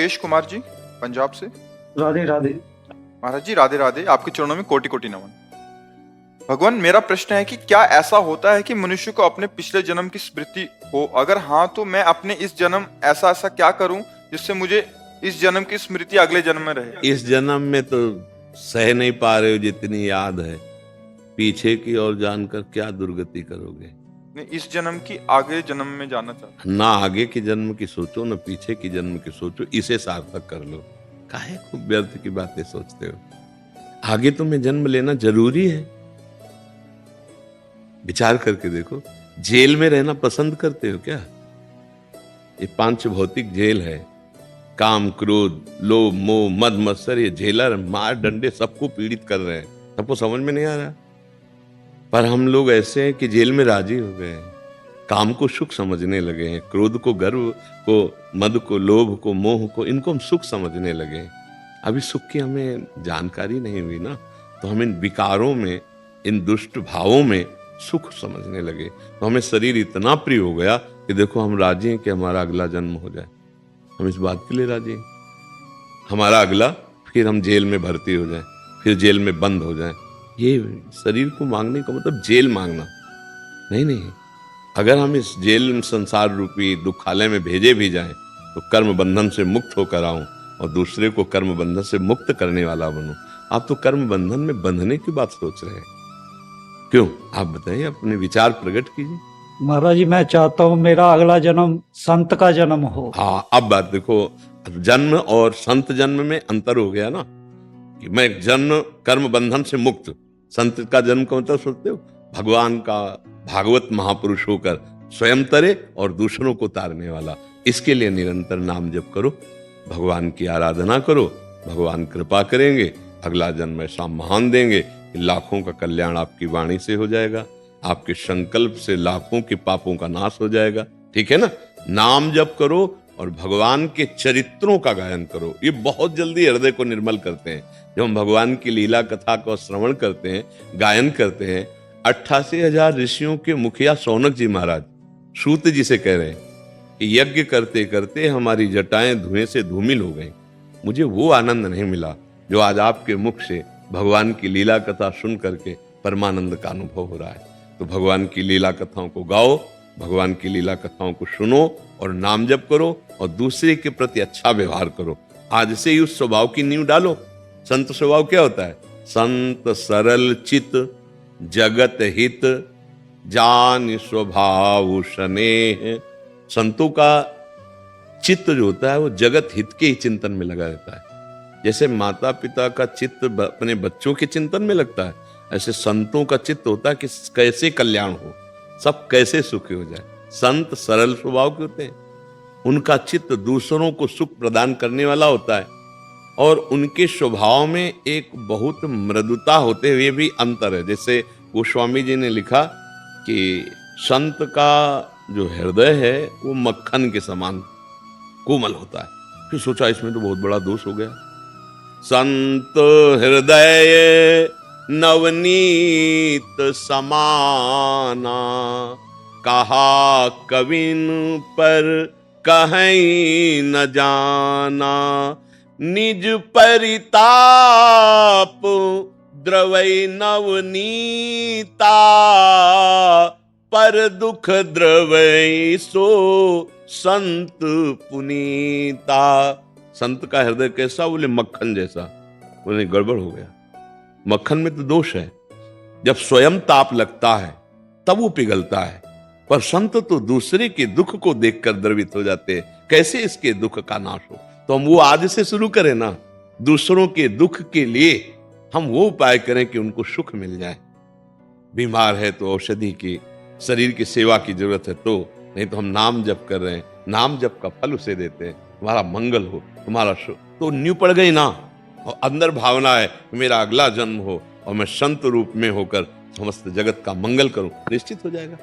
योगेश कुमार जी, पंजाब से। राधे राधे। महाराज जी राधे राधे, आपके चरणों में कोटि कोटि नमन। भगवान, मेरा प्रश्न है कि क्या ऐसा होता है कि मनुष्य को अपने पिछले जन्म की स्मृति हो? अगर हाँ, तो मैं अपने इस जन्म ऐसा ऐसा क्या करूं जिससे मुझे इस जन्म की स्मृति अगले जन्म में रहे? इस जन्म में तो सह नहीं पा रहे हो जितनी याद है, पीछे की ओर जानकर क्या दुर्गति करोगे। नहीं, इस जन्म की आगे जन्म में जाना चाहता ना आगे के जन्म की सोचो, ना पीछे की जन्म की सोचो, इसे सार्थक कर लो। काहे खूब व्यर्थ की बातें सोचते हो। आगे तुम्हें जन्म लेना जरूरी है। विचार करके देखो, जेल में रहना पसंद करते हो क्या? ये पांच भौतिक जेल है। काम, क्रोध, लोभ, मोह, मद मत्सर, ये जेलर मार डंडे सबको पीड़ित कर रहे हैं। सबको समझ में नहीं आ रहा, पर हम लोग ऐसे हैं कि जेल में राजी हो गए हैं। काम को सुख समझने लगे हैं, क्रोध को, गर्व को, मद को, लोभ को, मोह को, इनको हम सुख समझने लगे हैं। अभी सुख की हमें जानकारी नहीं हुई ना, तो हम इन विकारों में, इन दुष्ट भावों में सुख समझने लगे। तो हमें शरीर इतना प्रिय हो गया कि देखो, हम राजी हैं कि हमारा अगला जन्म हो जाए। हम इस बात के लिए राजी हैं हमारा अगला, फिर हम जेल में भर्ती हो जाएं, फिर जेल में बंद हो जाएं। ये शरीर को मांगने का मतलब जेल मांगना नहीं। अगर हम इस जेल संसार रूपी दुखालय में भेजे भी जाएं, तो कर्म बंधन से मुक्त होकर आऊं और दूसरे को कर्म बंधन से मुक्त करने वाला बनूं। आप तो कर्म बंधन में बंधने की बात सोच रहे हैं। क्यों? आप बताइए, अपने विचार प्रकट कीजिए। महाराज जी, मैं चाहता हूँ मेरा अगला जन्म संत का जन्म हो। हाँ, अब बात देखो, जन्म और संत जन्म में अंतर हो गया ना, कि मैं जन्म कर्म बंधन से मुक्त, संत का जन्म का मतलब सोचते हो, भगवान का भागवत महापुरुष होकर स्वयं तरे और दूसरों को तारने वाला। इसके लिए निरंतर नाम जप करो, भगवान की आराधना करो, भगवान कृपा करेंगे, अगला जन्म ऐसा महान देंगे कि लाखों का कल्याण आपकी वाणी से हो जाएगा, आपके संकल्प से लाखों के पापों का नाश हो जाएगा। ठीक है ना? नाम जप करो और भगवान के चरित्रों का गायन करो। ये बहुत जल्दी हृदय को निर्मल करते हैं। जब हम भगवान की लीला कथा को श्रवण करते हैं, गायन करते हैं, 88,000 ऋषियों के मुखिया शौनक जी महाराज सूत जी से कह रहे हैं कि यज्ञ करते करते हमारी जटाएं धुएं से धूमिल हो गई। मुझे वो आनंद नहीं मिला जो आज आपके मुख से भगवान की लीला कथा सुन करके परमानंद का अनुभव हो रहा है। तो भगवान की लीला कथाओं को गाओ, भगवान की लीला कथाओं को सुनो और नाम जप करो और दूसरे के प्रति अच्छा व्यवहार करो। आज से ही उस स्वभाव की नींव डालो। संत स्वभाव क्या होता है? संत सरल चित, जगत हित, जान स्वभाव स्नेह। संतों का चित्त जो होता है वो जगत हित के ही चिंतन में लगा रहता है। जैसे माता पिता का चित्त अपने बच्चों के चिंतन में लगता है, ऐसे संतों का चित्त होता है कि कैसे कल्याण हो, सब कैसे सुखी हो जाए। संत सरल स्वभाव के होते हैं, उनका चित्त दूसरों को सुख प्रदान करने वाला होता है और उनके स्वभाव में एक बहुत मृदुता होते हुए भी अंतर है। जैसे गोस्वामी जी ने लिखा कि संत का जो हृदय है वो मक्खन के समान कोमल होता है। फिर सोचा इसमें तो बहुत बड़ा दोष हो गया। संत हृदय नवनीत समाना, कहा कविन पर कहीं न जाना, निज परिताप द्रवै नवनीता, पर दुख द्रवै सो संत पुनीता। संत का हृदय कैसा? बोले मक्खन जैसा। बोले गड़बड़ हो गया, मक्खन में तो दोष है। जब स्वयं ताप लगता है तब वो पिघलता है, पर संत तो दूसरे के दुख को देखकर द्रवित हो जाते हैं। कैसे इसके दुख का नाश हो? तो हम वो आज से शुरू करें ना, दूसरों के दुख के लिए हम वो उपाय करें कि उनको सुख मिल जाए। बीमार है तो औषधि की, शरीर की सेवा की जरूरत है तो, नहीं तो हम नाम जप कर रहे हैं, नाम जप का फल उसे देते हैं। तुम्हारा मंगल हो, तुम्हारा सुख, तो न्यू पड़ गई ना। और अंदर भावना है कि मेरा अगला जन्म हो और मैं संत रूप में होकर समस्त जगत का मंगल करूं, निश्चित हो जाएगा।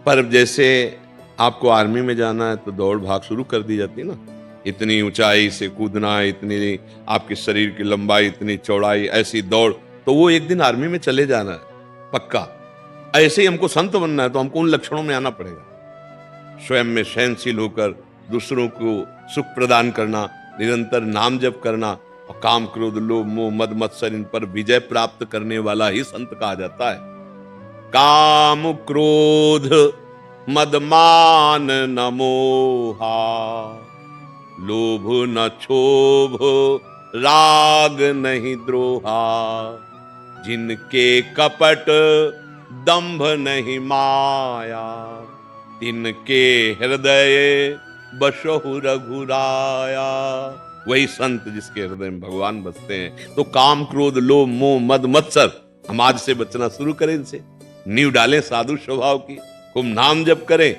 पर जैसे आपको आर्मी में जाना है तो दौड़ भाग शुरू कर दी जाती है ना, इतनी ऊंचाई से कूदना, इतनी आपके शरीर की लंबाई, इतनी चौड़ाई, ऐसी दौड़, तो वो एक दिन आर्मी में चले जाना है पक्का। ऐसे ही हमको संत बनना है तो हमको उन लक्षणों में आना पड़ेगा। स्वयं में सहनशील होकर दूसरों को सुख प्रदान करना, निरंतर नाम जप करना, और काम क्रोध लोभ मोह मद मत्सर इन पर विजय प्राप्त करने वाला ही संत कहा जाता है। काम क्रोध मद मान न मोहा, लोभ न क्षोभ राग नहीं द्रोहा, जिनके कपट दंभ नहीं माया, तिनके हृदय बसहु रघुराया। वही संत जिसके हृदय में भगवान बसते हैं। तो काम क्रोध लोभ मोह मद मत्सर हम आज से बचना शुरू करें, इनसे नींव डालें साधु स्वभाव की, खूब नाम जप करें,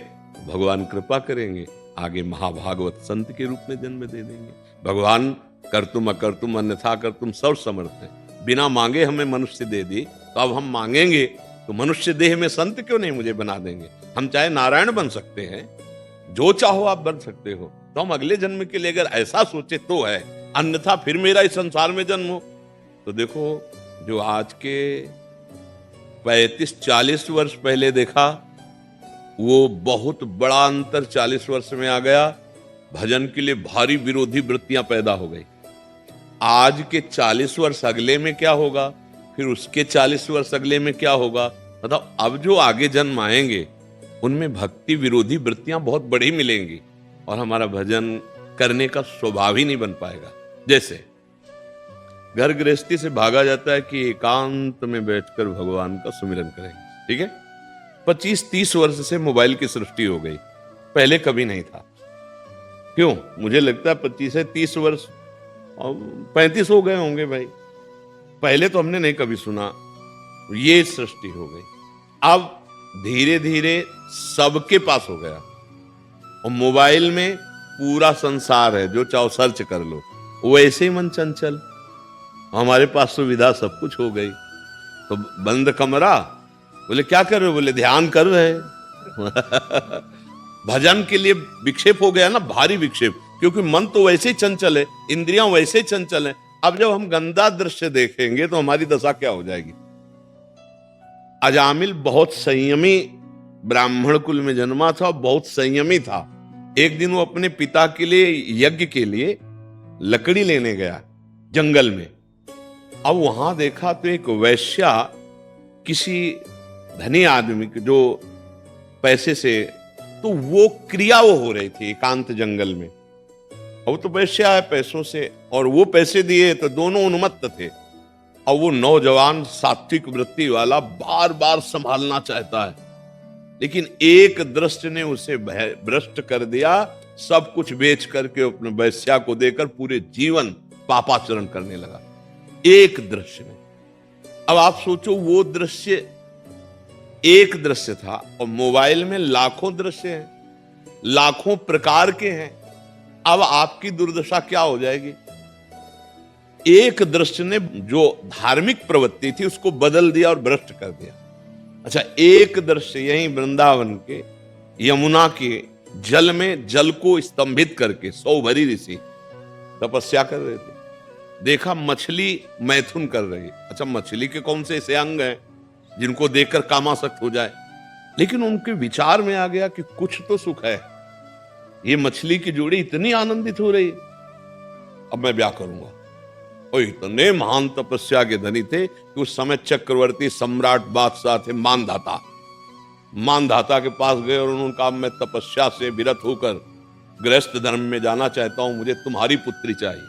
भगवान कृपा करेंगे, आगे महाभागवत संत के रूप में जन्म दे देंगे। भगवान कर्तुम अकर्तुम अन्यथा कर्तुम सर्व समर्थ है, बिना मांगे हमें मनुष्य दे दी, तो अब हम मांगेंगे तो मनुष्य देह में संत क्यों नहीं मुझे बना देंगे। हम चाहे नारायण बन सकते हैं, जो चाहो आप बन सकते हो, तो हम अगले जन्म के लिए अगर ऐसा सोचे तो है, अन्यथा फिर मेरा इस संसार में जन्म हो। तो देखो जो आज के 35-40 वर्ष पहले देखा, वो बहुत बड़ा अंतर 40 वर्ष में आ गया। भजन के लिए भारी विरोधी वृत्तियां पैदा हो गई। आज के 40 वर्ष अगले में क्या होगा, फिर उसके 40 वर्ष अगले में क्या होगा, मतलब अब जो आगे जन्म आएंगे उनमें भक्ति विरोधी वृत्तियां बहुत बड़ी मिलेंगी और हमारा भजन करने का स्वभाव ही नहीं बन पाएगा। जैसे घर गृहस्थी से भागा जाता है कि एकांत में बैठकर भगवान का सुमिरन करेंगे, ठीक है। 25-30 वर्ष से मोबाइल की सृष्टि हो गई, पहले कभी नहीं था। क्यों? मुझे लगता है 25 से 30 वर्ष और 35 हो गए होंगे भाई, पहले तो हमने नहीं कभी सुना, ये सृष्टि हो गई। अब धीरे धीरे सबके पास हो गया और मोबाइल में पूरा संसार है, जो चाहो सर्च कर लो। वैसे ही मन चंचल, हमारे पास सुविधा सब कुछ हो गई, तो बंद कमरा, बोले क्या कर रहे हो, बोले ध्यान कर रहे भजन के लिए विक्षेप हो गया ना, भारी विक्षेप, क्योंकि मन तो वैसे ही चंचल है, इंद्रियां वैसे ही चंचल है। अब जब हम गंदा दृश्य देखेंगे तो हमारी दशा क्या हो जाएगी। अजामिल बहुत संयमी ब्राह्मण कुल में जन्मा था, बहुत संयमी था। एक दिन वो अपने पिता के लिए यज्ञ के लिए लकड़ी लेने गया जंगल में। अब वहां देखा तो एक वैश्या किसी धनी आदमी के जो पैसे से, तो वो क्रिया वो हो रही थी एकांत जंगल में। और तो वैश्या है पैसों से, और वो पैसे दिए तो दोनों उन्मत्त थे। और वो नौजवान सात्विक वृत्ति वाला बार बार संभालना चाहता है, लेकिन एक दृष्टि ने उसे भ्रष्ट कर दिया। सब कुछ बेच करके अपने वैश्या को देकर पूरे जीवन पापाचरण करने लगा, एक दृश्य में। अब आप सोचो, वो दृश्य एक दृश्य था और मोबाइल में लाखों दृश्य हैं, लाखों प्रकार के हैं। अब आपकी दुर्दशा क्या हो जाएगी। एक दृश्य ने जो धार्मिक प्रवृत्ति थी उसको बदल दिया और भ्रष्ट कर दिया। अच्छा, एक दृश्य यहीं वृंदावन के यमुना के जल में जल को स्तंभित करके 100 भरी ऋषि तपस्या कर रहे थे। देखा मछली मैथुन कर रही है। अच्छा, मछली के कौन से ऐसे अंग हैं जिनको देखकर कामासक्त हो जाए, लेकिन उनके विचार में आ गया कि कुछ तो सुख है, ये मछली की जोड़ी इतनी आनंदित हो रही है, अब मैं ब्याह करूंगा। और इतने महान तपस्या के धनी थे कि उस समय चक्रवर्ती सम्राट बादशाह थे मानधाता। मानधाता के पास गए और उन्होंने कहा, मैं तपस्या से विरत होकर गृहस्थ धर्म में जाना चाहता हूं, मुझे तुम्हारी पुत्री चाहिए।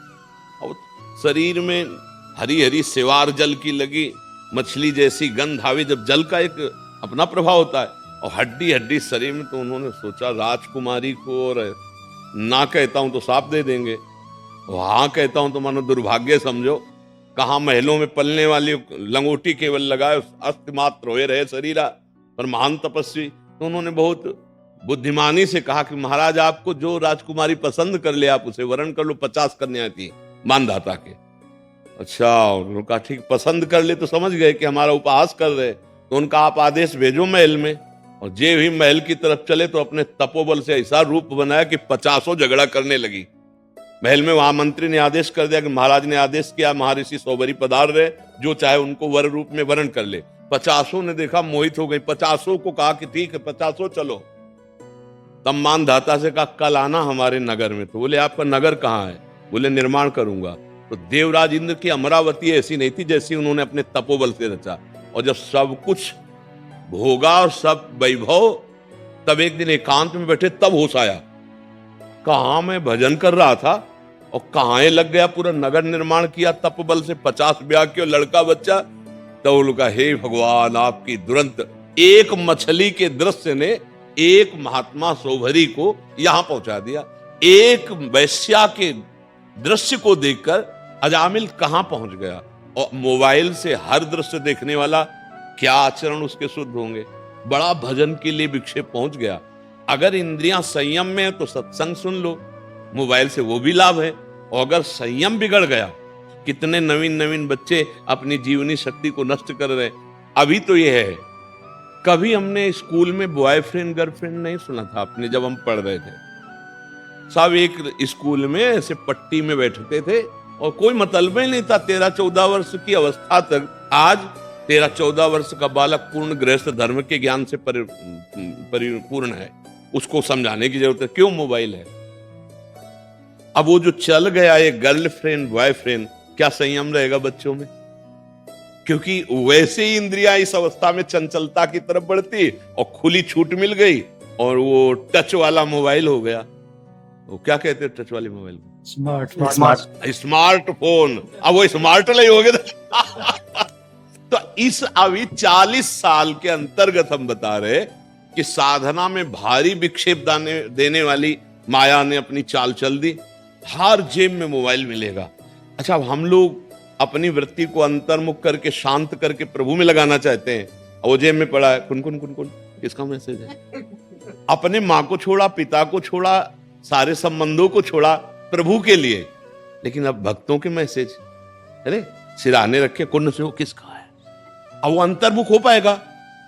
और शरीर में हरी हरी सेवार जल की लगी मछली जैसी गंध आवे, जब जल का एक अपना प्रभाव होता है, और हड्डी हड्डी शरीर में। तो उन्होंने सोचा राजकुमारी को, और ना कहता हूं तो साफ दे देंगे, हाँ कहता हूं तो मानो दुर्भाग्य समझो। कहां महलों में पलने वाली लंगोटी केवल लगाए, अस्त मात्र हुए रहे शरीरा, पर महान तपस्वी। तो उन्होंने बहुत बुद्धिमानी से कहा कि महाराज, आपको जो राजकुमारी पसंद कर ले आप उसे वरण कर लो। 50 कन्याएं थी मानधाता के। अच्छा, उन्होंने कहा ठीक, पसंद कर ले। तो समझ गए कि हमारा उपहास कर रहे। तो उनका आप आदेश भेजो महल में। और जे भी महल की तरफ चले तो अपने तपोबल से ऐसा रूप बनाया कि 50 झगड़ा करने लगी महल में। वहां मंत्री ने आदेश कर दिया कि महाराज ने आदेश किया, महर्षि 100 भरी पधार रहे, जो चाहे उनको वर रूप में वरण कर ले। 50 ने देखा, मोहित हो गई। 50 को कहा कि ठीक है 50 चलो। तब मानधाता से कहा कल आना हमारे नगर में। तो बोले आपका नगर कहाँ है? बोले निर्माण करूंगा। तो देवराज इंद्र की अमरावती ऐसी नहीं थी जैसी उन्होंने अपने तपोबल से रचा। और जब सब कुछ भोगा और सब वैभव, तब एक दिन एकांत में बैठे, तब होश आया, कहा मैं भजन कर रहा था और कहाँ लग गया, पूरा नगर निर्माण किया तपोबल से, 50 ब्याह किया, लड़का बच्चा। तो उनका हे भगवान आपकी दुरंत, एक मछली के दृश्य ने एक महात्मा सोभरी को यहां पहुंचा दिया। एक वैश्या के दृश्य को देखकर अजामिल कहां पहुंच गया। और मोबाइल से हर दृश्य देखने वाला, क्या आचरण उसके शुद्ध होंगे। बड़ा भजन के लिए विक्षेप पहुंच गया। अगर इंद्रियां संयम में है तो सत्संग सुन लो, मोबाइल से वो भी लाभ है। और अगर संयम बिगड़ गया, कितने नवीन नवीन बच्चे अपनी जीवनी शक्ति को नष्ट कर रहे। अभी तो ये है, कभी हमने स्कूल में बॉयफ्रेंड गर्लफ्रेंड नहीं सुना था अपने, जब हम पढ़ रहे थे। सब एक स्कूल में ऐसे पट्टी में बैठते थे और कोई मतलब ही नहीं था 13-14 वर्ष की अवस्था तक। आज 13-14 वर्ष का बालक पूर्ण गृहस्थ धर्म के ज्ञान से परिपूर्ण है, उसको समझाने की जरूरत है। क्यों? मोबाइल है। अब वो जो चल गया ये गर्लफ्रेंड बॉयफ्रेंड, क्या संयम रहेगा बच्चों में? क्योंकि वैसे ही इंद्रियां इस अवस्था में चंचलता की तरफ बढ़ती और खुली छूट मिल गई और वो टच वाला मोबाइल हो गया। वो क्या कहते हैं टच वाले मोबाइल को? स्मार्टफोन। अब वो स्मार्ट नहीं हो गया। तो इस अभी 40 साल के अंतर्गत हम बता रहे कि साधना में भारी विक्षेप देने वाली माया ने अपनी चाल चल दी। हर जेब में मोबाइल मिलेगा। अच्छा, अब हम लोग अपनी वृत्ति को अंतर्मुख करके शांत करके प्रभु में लगाना चाहते हैं, वो जेब में पड़ा है, कुन किसका मैसेज है? अपने माँ को छोड़ा, पिता को छोड़ा, सारे संबंधों को छोड़ा प्रभु के लिए। लेकिन अब भक्तों के मैसेज, अरे सिराने रखे, कुन से हो किसका है? अब वो अंतर्मुख हो पाएगा,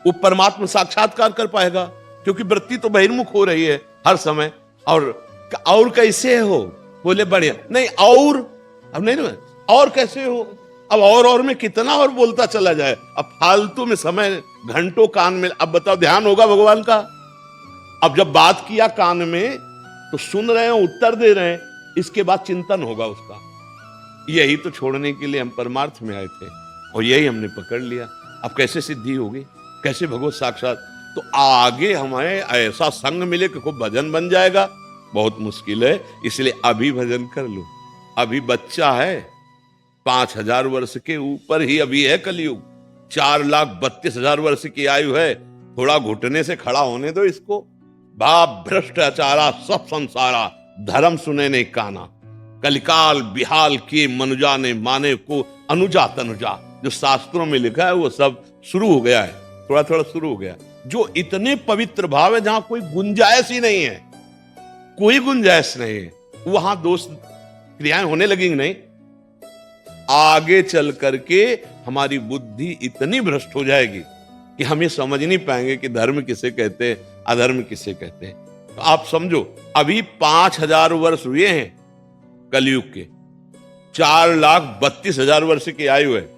वो परमात्मा साक्षात्कार कर पाएगा, क्योंकि वृत्ति तो बहिर्मुख हो रही है हर समय। और कैसे हो? बोले बढ़िया। नहीं और, अब नहीं ना, और कैसे हो? अब और में कितना और बोलता चला जाए। अब फालतू में समय घंटों कान में। अब बताओ ध्यान होगा भगवान का? अब जब बात किया कान में तो सुन रहे हैं, उत्तर दे रहे हैं, इसके बाद चिंतन होगा उसका। यही तो छोड़ने के लिए हम परमार्थ में आए थे और यही हमने पकड़ लिया। अब कैसे सिद्धि होगी, कैसे भगवत साक्षात? तो आगे हमें ऐसा संग मिले कि खूब भजन बन जाएगा, बहुत मुश्किल है। इसलिए अभी भजन कर लो। अभी बच्चा है, 5000 वर्ष के ऊपर ही अभी है कलयुग। 4,32,000 वर्ष की आयु है। थोड़ा घुटने से खड़ा होने दो इसको। बाप भ्रष्टाचारा सब संसारा, धर्म सुने नहीं काना, कलिकाल बिहाल किए मनुजा ने माने को अनुजा तनुजा। जो शास्त्रों में लिखा है वो सब शुरू हो गया है, थोड़ा थोड़ा शुरू हो गया। जो इतने पवित्र भाव है जहां कोई गुंजाइश ही नहीं है, कोई गुंजाइश नहीं है, वहां दोष क्रियाएं होने लगेंगी नहीं। आगे चल करके हमारी बुद्धि इतनी भ्रष्ट हो जाएगी कि हम ये समझ नहीं पाएंगे कि धर्म किसे कहते हैं, अधर्म किसे कहते हैं। तो आप समझो, अभी 5000 वर्ष हुए हैं कलयुग के, 4,32,000 वर्ष की आयु है।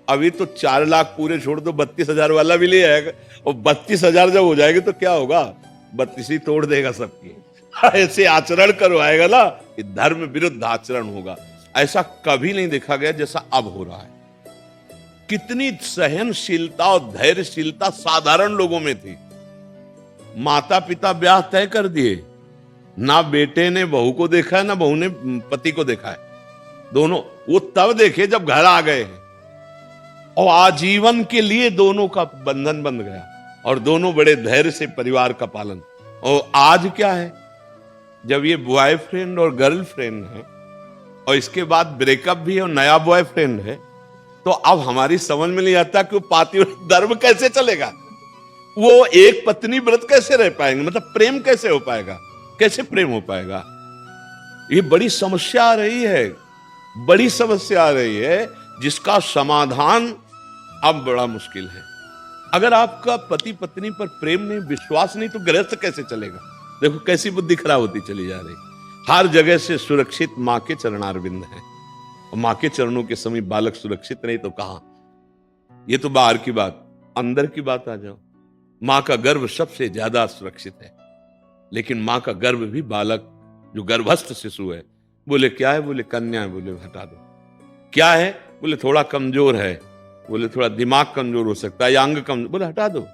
अभी तो 4 लाख पूरे छोड़ दो, 32,000 वाला भी ले आएगा। और 32,000 जब हो जाएगी तो क्या होगा? 32 ही तोड़ देगा सबकी। ऐसे आचरण करवाएगा ना कि धर्म विरुद्ध आचरण होगा। ऐसा कभी नहीं देखा गया जैसा अब हो रहा है। कितनी सहनशीलता और धैर्यशीलता साधारण लोगों में थी। माता पिता ब्याह तय कर दिए, ना बेटे ने बहू को देखा है ना बहू ने पति को देखा है। दोनों वो तब देखे जब घर आ गए हैं, और आजीवन के लिए दोनों का बंधन बंध गया और दोनों बड़े धैर्य से परिवार का पालन। और आज क्या है, जब ये बॉयफ्रेंड और गर्लफ्रेंड है और इसके बाद ब्रेकअप भी है और नया बॉयफ्रेंड है, तो अब हमारी समझ में नहीं आता कि वो पातिव्रत धर्म कैसे चलेगा। वो एक पत्नी व्रत कैसे रह पाएंगे, मतलब प्रेम कैसे हो पाएगा, कैसे प्रेम हो पाएगा। ये बड़ी समस्या आ रही है, बड़ी समस्या आ रही है, जिसका समाधान अब बड़ा मुश्किल है। अगर आपका पति पत्नी पर प्रेम नहीं, विश्वास नहीं, तो गृहस्थ कैसे चलेगा? देखो कैसी बुद्धि खराब होती चली जा रही। हर जगह से सुरक्षित मां के चरणारविंद हैं, और मां के चरणों के समीप बालक सुरक्षित नहीं तो कहां। ये तो बाहर की बात, अंदर की बात आ जाओ। मां का गर्भ सबसे ज्यादा सुरक्षित है। लेकिन माँ का गर्भ भी बालक जो गर्भस्थ शिशु है, बोले क्या है, बोले कन्या है, बोले हटा दो। क्या है, बोले थोड़ा कमजोर है, बोले थोड़ा दिमाग कमजोर हो सकता है या अंग कमजोर, बोले हटा दो,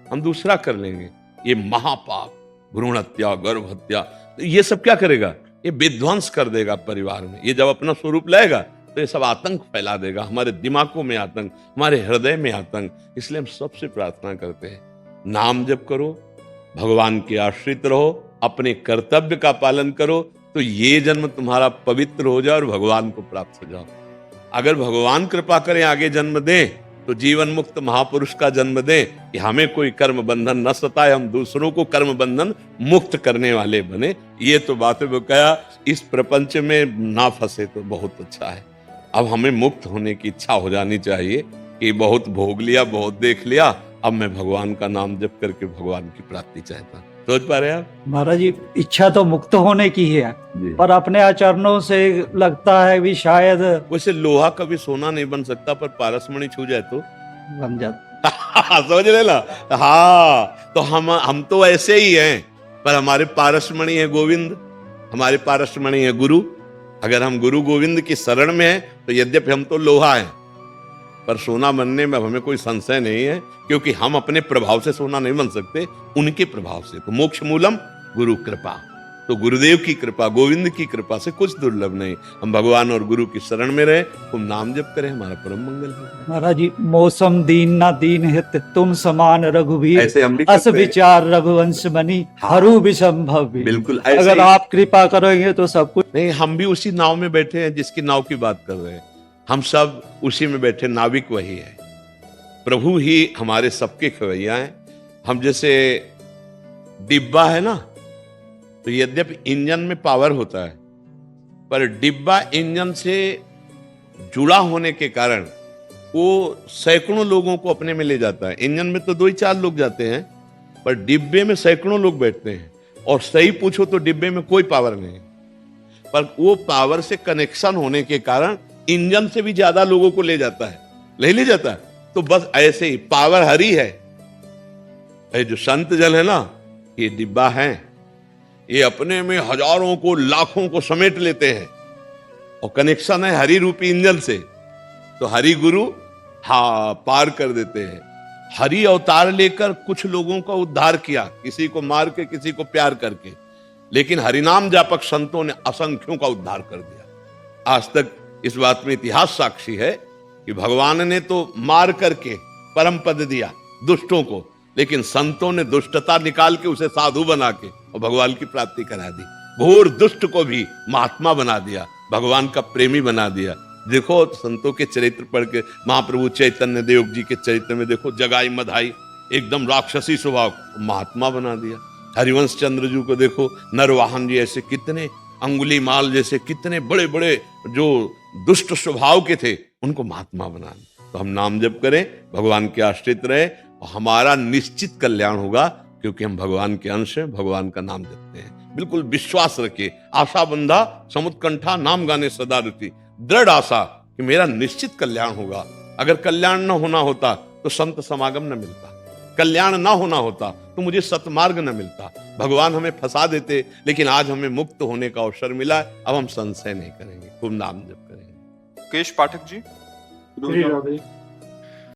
हम दूसरा कर लेंगे। ये महापाप, भ्रूण हत्या, गर्भ हत्या, तो ये सब क्या करेगा, ये विध्वंस कर देगा परिवार में। ये जब अपना स्वरूप लाएगा तो ये सब आतंक फैला देगा, हमारे दिमागों में आतंक, हमारे हृदय में आतंक। इसलिए हम सबसे प्रार्थना करते हैं, नाम जप करो, भगवान के आश्रित रहो, अपने कर्तव्य का पालन करो, तो ये जन्म तुम्हारा पवित्र हो जाए और भगवान को प्राप्त हो जाओ। अगर भगवान कृपा करें आगे जन्म दें तो जीवन मुक्त महापुरुष का जन्म दें कि हमें कोई कर्म बंधन न सताए, हम दूसरों को कर्म बंधन मुक्त करने वाले बने। ये तो बातें वो कहा, इस प्रपंच में ना फंसे तो बहुत अच्छा है। अब हमें मुक्त होने की इच्छा हो जानी चाहिए कि बहुत भोग लिया, बहुत देख लिया, अब मैं भगवान का नाम जप करके भगवान की प्राप्ति चाहता। सोच पा रहे हैं आप? महाराज जी, इच्छा तो मुक्त होने की ही है, जी। पर अपने आचरणों से लगता है भी शायद वैसे लोहा कभी सोना नहीं बन सकता, पर पारसमणि छू जाए तो बन जाता। समझ रहे ना? हाँ, तो हम तो ऐसे ही हैं, पर हमारे पारसमणि है गोविंद, हमारे पारसमणि है गुरु। अगर हम गुरु गोविंद की शरण में हैं तो यद्यपि हम तो लोहा हैं, पर सोना बनने में हमें कोई संशय नहीं है, क्योंकि हम अपने प्रभाव से सोना नहीं बन सकते, उनके प्रभाव से। तो मोक्ष मूलम गुरु कृपा, तो गुरुदेव की कृपा, गोविंद की कृपा से कुछ दुर्लभ नहीं। हम भगवान और गुरु की शरण में रहे, तुम नाम जप करें, हमारा परम मंगल हो। महाराज जी, मौसम दीन ना दीन हित, तुम समान रघुवीर, ऐसे हम भी अस करते हैं। विचार रघुवंश बनी, हरू विसंभव भी। बिल्कुल ऐसे अगर ही। आप कृपा करोगे तो सब कुछ। नहीं, हम भी उसी नाव में बैठे हैं जिसकी नाव की बात कर रहे हैं। हम सब उसी में बैठे, नाविक वही है, प्रभु ही हमारे सबके खवैया हैं। हम जैसे डिब्बा है ना, तो यद्यपि इंजन में पावर होता है, पर डिब्बा इंजन से जुड़ा होने के कारण वो सैकड़ों लोगों को अपने में ले जाता है। इंजन में तो 2 ही 4 लोग जाते हैं, पर डिब्बे में सैकड़ों लोग बैठते हैं, और सही पूछो तो डिब्बे में कोई पावर नहीं है, पर वो पावर से कनेक्शन होने के कारण इंजन से भी ज्यादा लोगों को ले जाता है, नहीं ले जाता। तो बस ऐसे ही पावर हरी है। ये जो संत जन है ना, ये डिब्बा है, ये अपने में हजारों को, लाखों को समेट लेते हैं, और कनेक्शन है हरि रूपी इंजन से। तो हरि गुरु पार कर देते हैं। हरि अवतार लेकर कुछ लोगों का उद्धार किया, किसी को मार के, किसी को प्यार करके, लेकिन हरिनाम जापक संतों ने असंख्यों का उद्धार कर दिया। आज तक इस बात में इतिहास साक्षी है कि भगवान ने तो मार करके परम पद दिया दुष्टों को, लेकिन संतों ने दुष्टता निकाल के उसे साधु बना के और भगवान की प्राप्ति करा दी। घोर दुष्ट को भी महात्मा बना दिया, भगवान का प्रेमी बना दिया। देखो संतों के चरित्र पढ़ के, महाप्रभु चैतन्य देव जी के चरित्र में देखो, जगाई मधाई एकदम राक्षसी स्वभाव, महात्मा बना दिया। हरिवंश चंद्र जी को देखो, नरवाहन जी ऐसे कितने, अंगुली माल जैसे कितने बड़े बड़े जो दुष्ट स्वभाव के थे, उनको महात्मा बना दिया। तो हम नाम जप करें, भगवान के आश्रित रहे, और हमारा निश्चित कल्याण होगा, क्योंकि हम भगवान के अंश हैं, भगवान का नाम जपते हैं। बिल्कुल विश्वास रखिए, आशा बंधा समुत्कंठा, नाम गाने सदा रुचि। दृढ़ आशा कि मेरा निश्चित कल्याण होगा। अगर कल्याण न होना होता तो संत समागम न मिलता, कल्याण ना होना होता तो मुझे सतमार्ग न मिलता। भगवान हमें फंसा देते, लेकिन आज हमें मुक्त होने का अवसर मिला। अब हम संशय नहीं करेंगे, खूब नाम जप करेंगे। केश पाठक जी। श्री राधे।